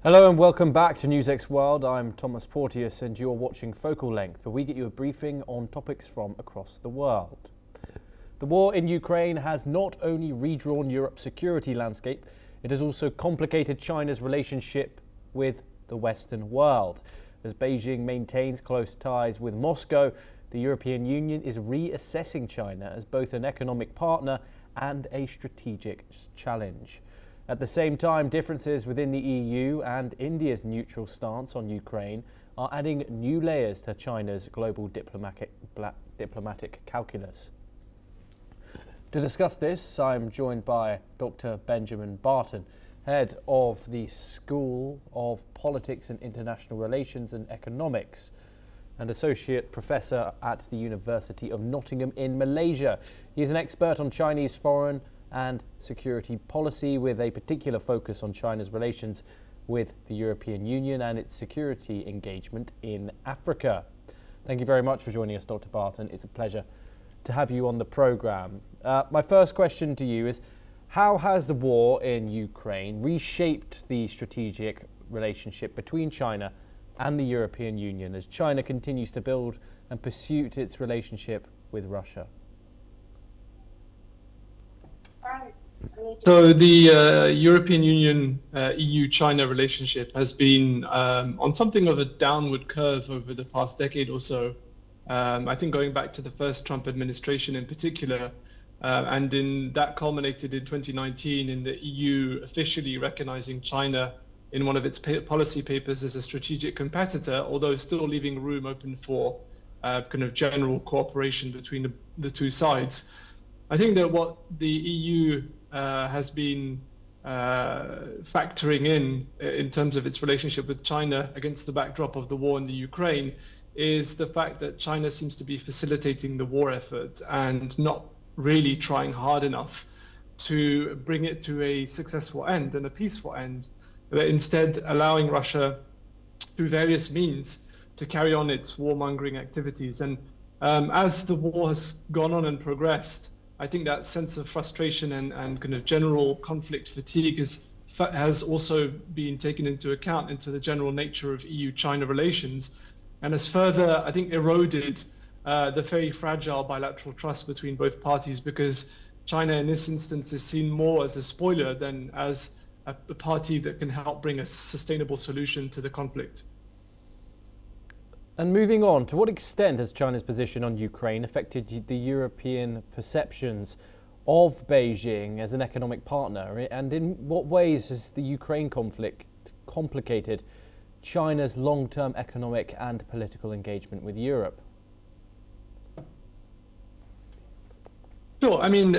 Hello and welcome back to NewsX World. I'm Thomas Porteous and you're watching Focal Length, where we get you a briefing on topics from across the world. The war in Ukraine has not only redrawn Europe's security landscape, it has also complicated China's relationship with the Western world. As Beijing maintains close ties with Moscow, the European Union is reassessing China as both an economic partner and a strategic challenge. At the same time, differences within the EU and India's neutral stance on Ukraine are adding new layers to China's global diplomatic calculus. To discuss this, I'm joined by Dr. Benjamin Barton, head of the School of Politics and International Relations and Economics, and associate professor at the University of Nottingham in Malaysia. He is an expert on Chinese foreign and security policy, with a particular focus on China's relations with the European Union and its security engagement in Africa. Thank you very much for joining us, Dr. Barton. It's a pleasure to have you on the programme. My first question to you is, how has the war in Ukraine reshaped the strategic relationship between China and the European Union as China continues to build and pursue its relationship with Russia? So the European Union EU-China relationship has been on something of a downward curve over the past decade or so. I think going back to the first Trump administration in particular, and in that culminated in 2019 in the EU officially recognizing China in one of its policy papers as a strategic competitor, although still leaving room open for kind of general cooperation between the two sides. I think that what the EU has been factoring in terms of its relationship with China against the backdrop of the war in the Ukraine is the fact that China seems to be facilitating the war effort and not really trying hard enough to bring it to a successful end and a peaceful end, but instead allowing Russia through various means to carry on its warmongering activities. And as the war has gone on and progressed, I think that sense of frustration and kind of general conflict fatigue has also been taken into account into the general nature of EU-China relations, and has further, I think, eroded the very fragile bilateral trust between both parties, because China in this instance is seen more as a spoiler than as a party that can help bring a sustainable solution to the conflict. And moving on, to what extent has China's position on Ukraine affected the European perceptions of Beijing as an economic partner? And in what ways has the Ukraine conflict complicated China's long-term economic and political engagement with Europe? Sure. I mean,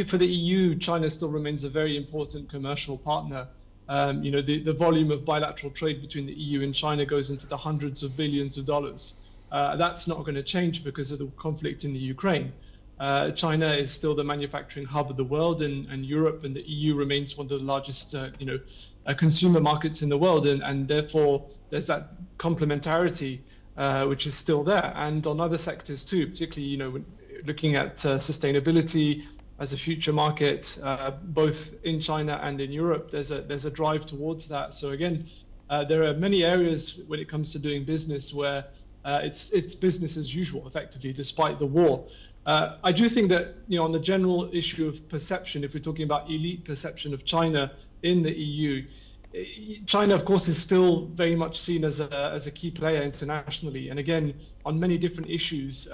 for the EU, China still remains a very important commercial partner. The volume of bilateral trade between the EU and China goes into the hundreds of billions of dollars. That's not going to change because of the conflict in the Ukraine. China is still the manufacturing hub of the world, and Europe and the EU remains one of the largest, consumer markets in the world, and therefore there's that complementarity which is still there, and on other sectors too, particularly looking at sustainability as a future market, both in China and in Europe. There's a drive towards that. So again, there are many areas when it comes to doing business where it's business as usual, effectively, despite the war. I do think that on the general issue of perception, if we're talking about elite perception of China in the EU, China, of course, is still very much seen as a key player internationally. And again, on many different issues,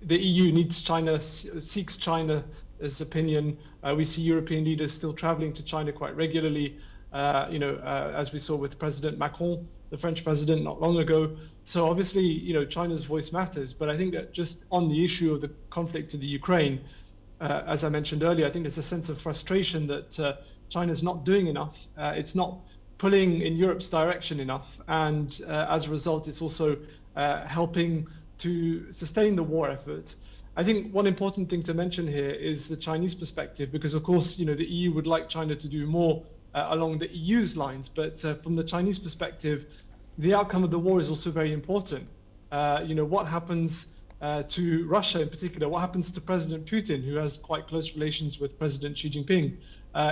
the EU seeks China's opinion. We see European leaders still traveling to China quite regularly, as we saw with President Macron, the French president, not long ago. So obviously, China's voice matters. But I think that just on the issue of the conflict in the Ukraine, as I mentioned earlier, I think there's a sense of frustration that China's not doing enough. It's not pulling in Europe's direction enough. And as a result, it's also helping to sustain the war effort. I think one important thing to mention here is the Chinese perspective, because of course, the EU would like China to do more along the EU's lines, but from the Chinese perspective, the outcome of the war is also very important. What happens to Russia in particular, what happens to President Putin, who has quite close relations with President Xi Jinping,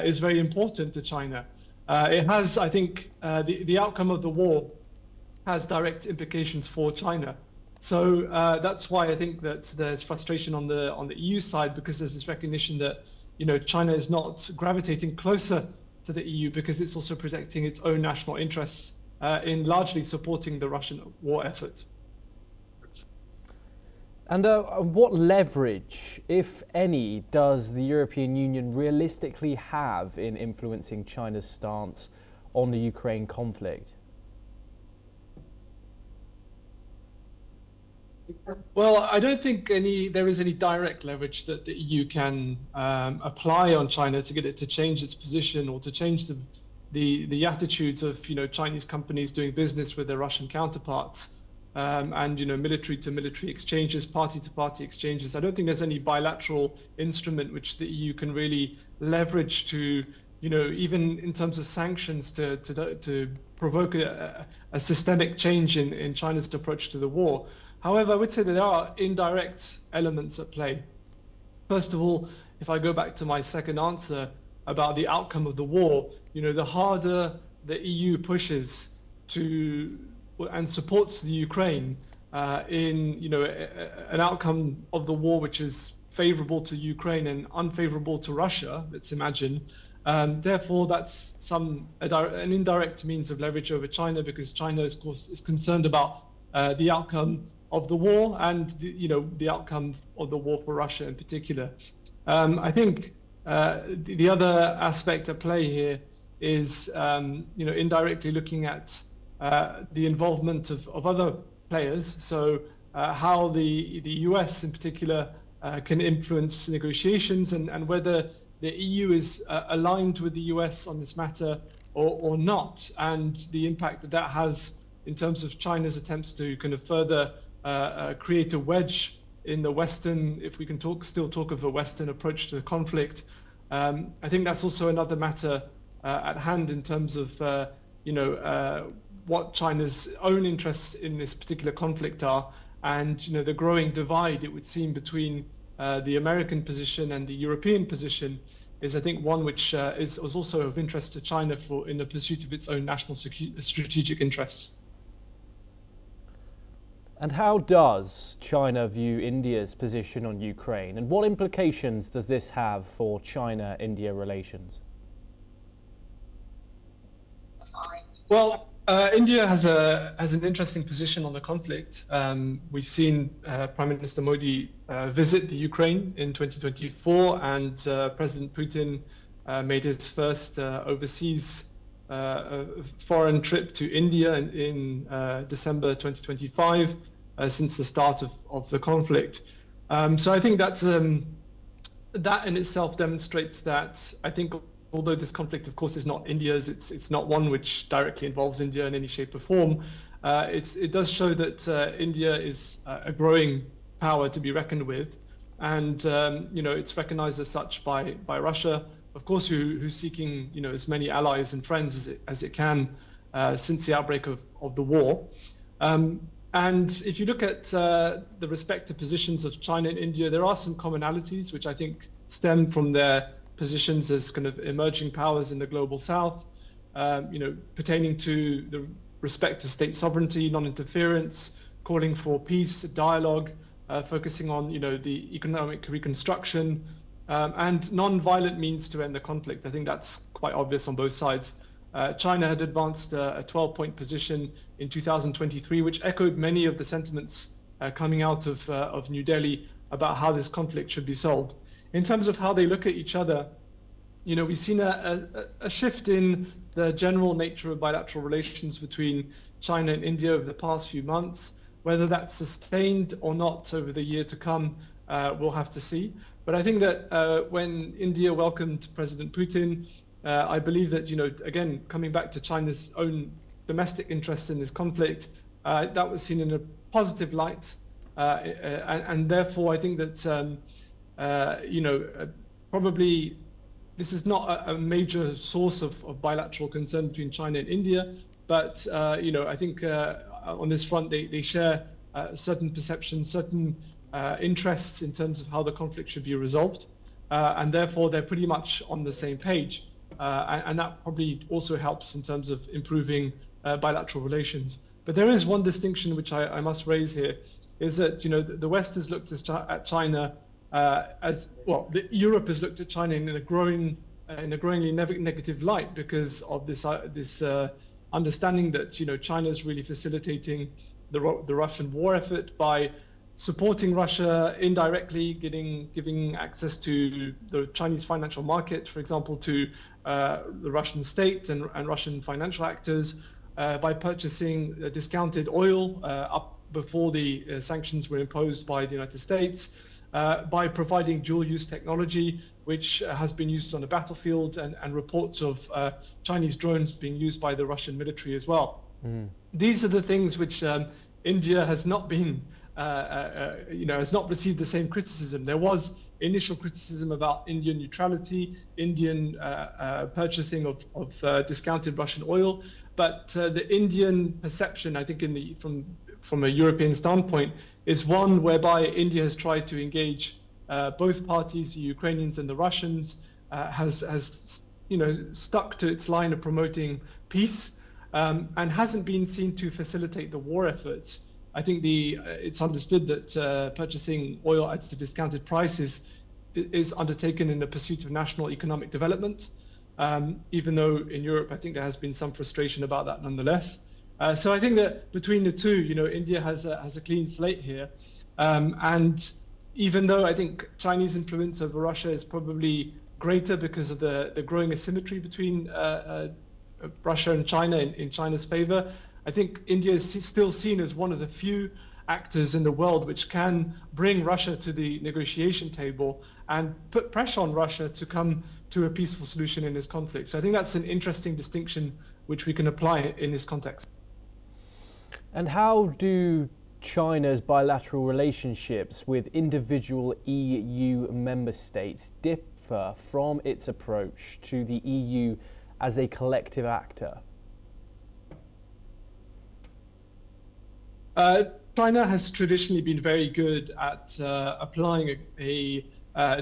is very important to China. It has, I think, the outcome of the war has direct implications for China. So that's why I think that there's frustration on the EU side, because there's this recognition that China is not gravitating closer to the EU because it's also protecting its own national interests in largely supporting the Russian war effort. And what leverage, if any, does the European Union realistically have in influencing China's stance on the Ukraine conflict? Well, I don't think there is any direct leverage that the EU can apply on China to get it to change its position or to change the attitudes of Chinese companies doing business with their Russian counterparts. And military to military exchanges, party to party exchanges. I don't think there's any bilateral instrument which the EU can really leverage to, even in terms of sanctions, to provoke a systemic change in China's approach to the war. However, I would say that there are indirect elements at play. First of all, if I go back to my second answer about the outcome of the war, the harder the EU pushes to and supports the Ukraine in an outcome of the war which is favorable to Ukraine and unfavorable to Russia, let's imagine. Therefore, that's an indirect means of leverage over China, because China, of course, is concerned about the outcome of the war and the outcome of the war for Russia in particular. I think the other aspect at play here is indirectly looking at the involvement of other players. So how the US in particular can influence negotiations, and whether the EU is aligned with the US on this matter or not, and the impact that has in terms of China's attempts to kind of further create a wedge in the Western, if we can still talk of a Western approach to the conflict. I think that's also another matter at hand in terms of what China's own interests in this particular conflict are, and the growing divide, it would seem, between the American position and the European position is, I think, one which is also of interest to China in the pursuit of its own national strategic interests. And how does China view India's position on Ukraine, and what implications does this have for China-India relations? Well, India has an interesting position on the conflict. We've seen Prime Minister Modi visit the Ukraine in 2024, and President Putin made his first overseas foreign trip to India in December 2025, since the start of the conflict. So I think that in itself demonstrates that, I think, although this conflict, of course, is not India's, it's not one which directly involves India in any shape or form, it does show that India is a growing power to be reckoned with, and it's recognized as such by Russia, of course, who's seeking as many allies and friends as it can since the outbreak of the war. And if you look at the respective positions of China and India, there are some commonalities which I think stem from their positions as kind of emerging powers in the global south, pertaining to the respect to state sovereignty, non-interference, calling for peace, dialogue, focusing on the economic reconstruction, and non-violent means to end the conflict. I think that's quite obvious on both sides. China had advanced a 12-point position in 2023, which echoed many of the sentiments coming out of New Delhi about how this conflict should be solved. In terms of how they look at each other, we've seen a shift in the general nature of bilateral relations between China and India over the past few months. Whether that's sustained or not over the year to come, we'll have to see. But I think that when India welcomed President Putin, I believe that, again, coming back to China's own domestic interests in this conflict, that was seen in a positive light. And therefore, I think that, probably this is not a major source of bilateral concern between China and India, but I think on this front they share certain perceptions, certain interests in terms of how the conflict should be resolved, and therefore they're pretty much on the same page, and that probably also helps in terms of improving bilateral relations. But there is one distinction which I must raise here, is that the West has looked at China as well. Europe has looked at China in a growingly negative light because of this understanding that China is really facilitating the Russian war effort by supporting Russia indirectly, giving access to the Chinese financial market, for example, to the Russian state and Russian financial actors, by purchasing discounted oil up before the sanctions were imposed by the United States, by providing dual-use technology, which has been used on the battlefield, and reports of Chinese drones being used by the Russian military as well. These are the things which India has not been, has not received the same criticism. There was initial criticism about Indian neutrality, Indian purchasing of discounted Russian oil, but the Indian perception, I think, from a European standpoint, is one whereby India has tried to engage both parties, the Ukrainians and the Russians, has stuck to its line of promoting peace, and hasn't been seen to facilitate the war efforts. I think it's understood that purchasing oil at the discounted prices is undertaken in the pursuit of national economic development, even though in Europe I think there has been some frustration about that nonetheless. So I think that between the two, India has a clean slate here, and even though I think Chinese influence over Russia is probably greater because of the growing asymmetry between Russia and China in China's favor, I think India is still seen as one of the few actors in the world which can bring Russia to the negotiation table and put pressure on Russia to come to a peaceful solution in this conflict. So I think that's an interesting distinction which we can apply in this context. And how do China's bilateral relationships with individual EU member states differ from its approach to the EU as a collective actor? China has traditionally been very good at applying a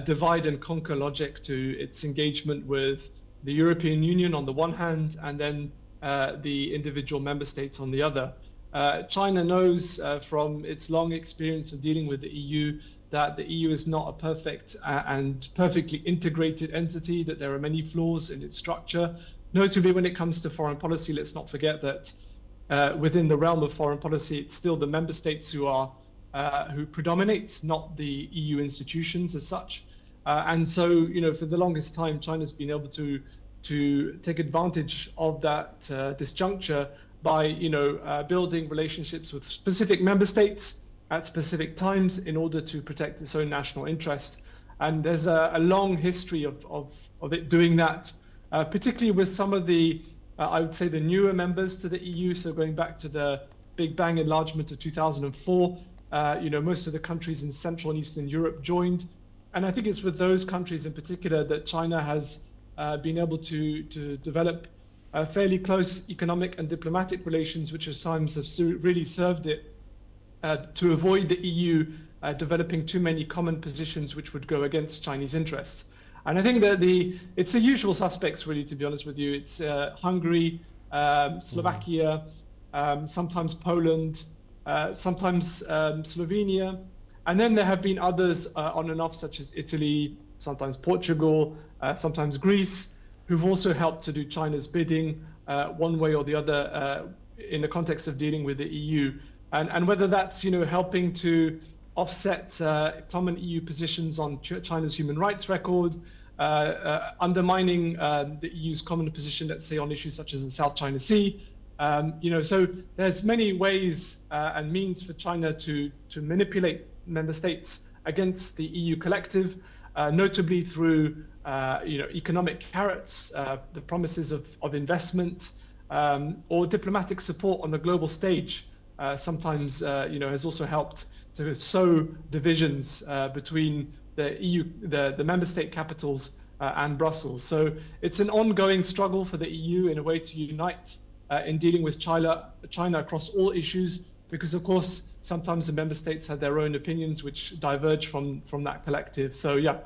divide and conquer logic to its engagement with the European Union on the one hand, and then the individual member states on the other. China knows from its long experience of dealing with the EU that the EU is not a perfect and perfectly integrated entity, that there are many flaws in its structure. Notably, when it comes to foreign policy, let's not forget that within the realm of foreign policy, it's still the member states who predominate, not the EU institutions as such. And so, for the longest time, China's been able to take advantage of that disjuncture by, building relationships with specific member states at specific times in order to protect its own national interest. And there's a long history of it doing that, particularly with some of the, I would say, the newer members to the EU. So going back to the Big Bang enlargement of 2004, most of the countries in Central and Eastern Europe joined. And I think it's with those countries in particular that China has been able to develop fairly close economic and diplomatic relations, which at times have really served it to avoid the EU developing too many common positions which would go against Chinese interests. And I think that it's the usual suspects, really, to be honest with you. It's Hungary, Slovakia, sometimes Poland, sometimes Slovenia. And then there have been others on and off, such as Italy, sometimes Portugal, sometimes Greece, who've also helped to do China's bidding one way or the other in the context of dealing with the EU. And whether that's helping to offset common EU positions on China's human rights record, undermining the EU's common position, let's say, on issues such as the South China Sea. So there's many ways and means for China to manipulate member states against the EU collective, notably through economic carrots, the promises of investment, or diplomatic support on the global stage. Sometimes has also helped to sow divisions between the EU, the member state capitals and Brussels. So it's an ongoing struggle for the EU in a way to unite in dealing with China across all issues, because of course sometimes the member states have their own opinions which diverge from that collective. So yeah,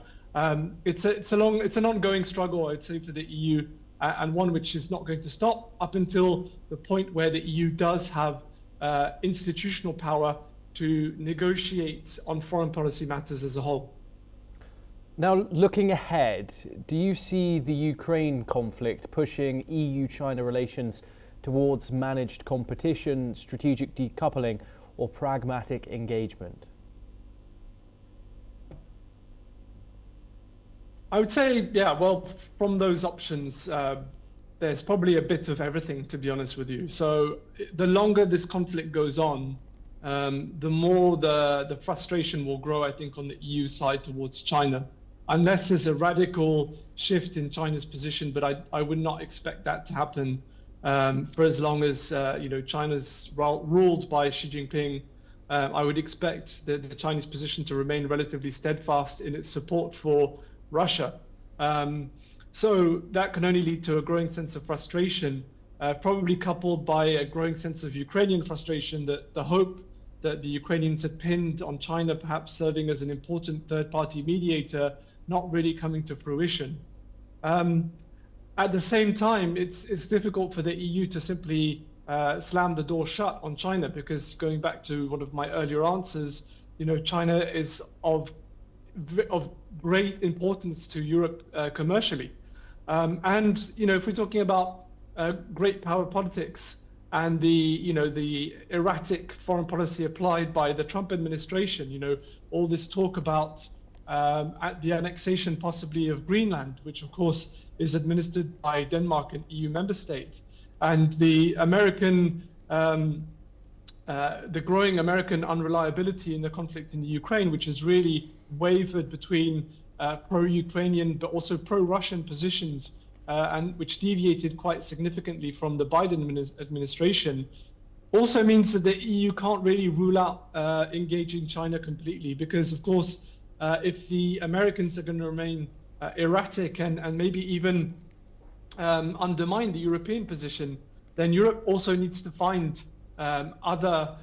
it's an ongoing struggle, I'd say, for the EU, and one which is not going to stop up until the point where the EU does have institutional power to negotiate on foreign policy matters as a whole. Now, looking ahead, do you see the Ukraine conflict pushing EU-China relations towards managed competition, strategic decoupling, or pragmatic engagement? I would say, yeah, well, from those options, there's probably a bit of everything, to be honest with you. So the longer this conflict goes on, the more the frustration will grow, I think, on the EU side towards China, unless there's a radical shift in China's position. But I would not expect that to happen for as long as China's ruled by Xi Jinping. I would expect the Chinese position to remain relatively steadfast in its support for Russia. So that can only lead to a growing sense of frustration, probably coupled by a growing sense of Ukrainian frustration, that the hope that the Ukrainians had pinned on China perhaps serving as an important third-party mediator not really coming to fruition. At the same time, it's difficult for the EU to simply slam the door shut on China, because going back to one of my earlier answers, China is of great importance to Europe commercially. And if we're talking about great power politics and the erratic foreign policy applied by the Trump administration, all this talk about the annexation possibly of Greenland, which of course is administered by Denmark, an EU member state, and the growing American unreliability in the conflict in the Ukraine, which has really wavered between pro-Ukrainian but also pro-Russian positions, and which deviated quite significantly from the Biden administration, also means that the EU can't really rule out engaging China completely, because of course if the Americans are going to remain erratic and maybe even undermine the European position, then Europe also needs to find other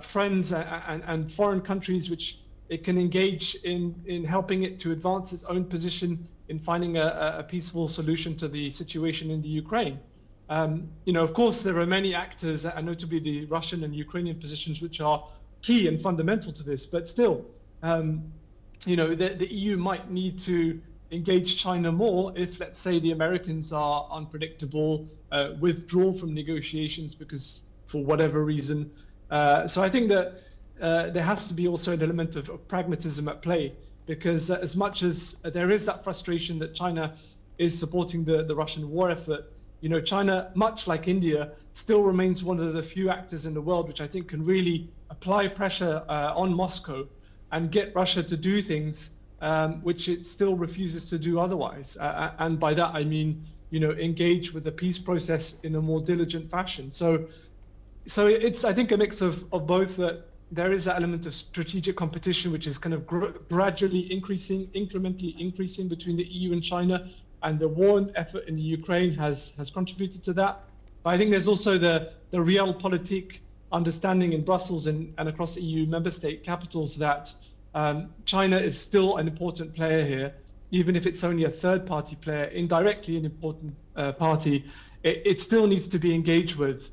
friends and foreign countries which it can engage in helping it to advance its own position in finding a peaceful solution to the situation in the Ukraine. Of course, there are many actors, and notably the Russian and Ukrainian positions, which are key and fundamental to this. But still, the EU might need to engage China more if, let's say, the Americans are unpredictable, withdraw from negotiations because for whatever reason. So I think that there has to be also an element of pragmatism at play, because as much as there is that frustration that China is supporting the Russian war effort, China, much like India, still remains one of the few actors in the world which I think can really apply pressure on Moscow and get Russia to do things which it still refuses to do otherwise. And by that, I mean, engage with the peace process in a more diligent fashion. So it's, I think, a mix of both. That there is an element of strategic competition, which is kind of gradually increasing, incrementally increasing between the EU and China, and the war effort in the Ukraine has contributed to that. But I think there's also the realpolitik understanding in Brussels and across EU member state capitals that China is still an important player here, even if it's only a third-party player, indirectly an important party. It still needs to be engaged with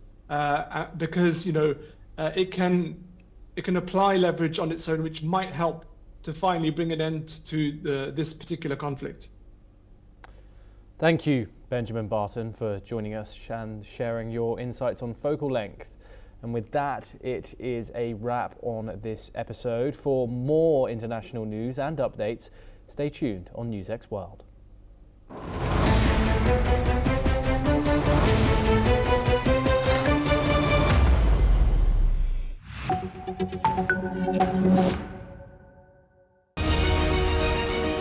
because it can apply leverage on its own, which might help to finally bring an end to this particular conflict. Thank you, Benjamin Barton, for joining us and sharing your insights on focal length. And with that, it is a wrap on this episode. For more international news and updates, stay tuned on NewsX World.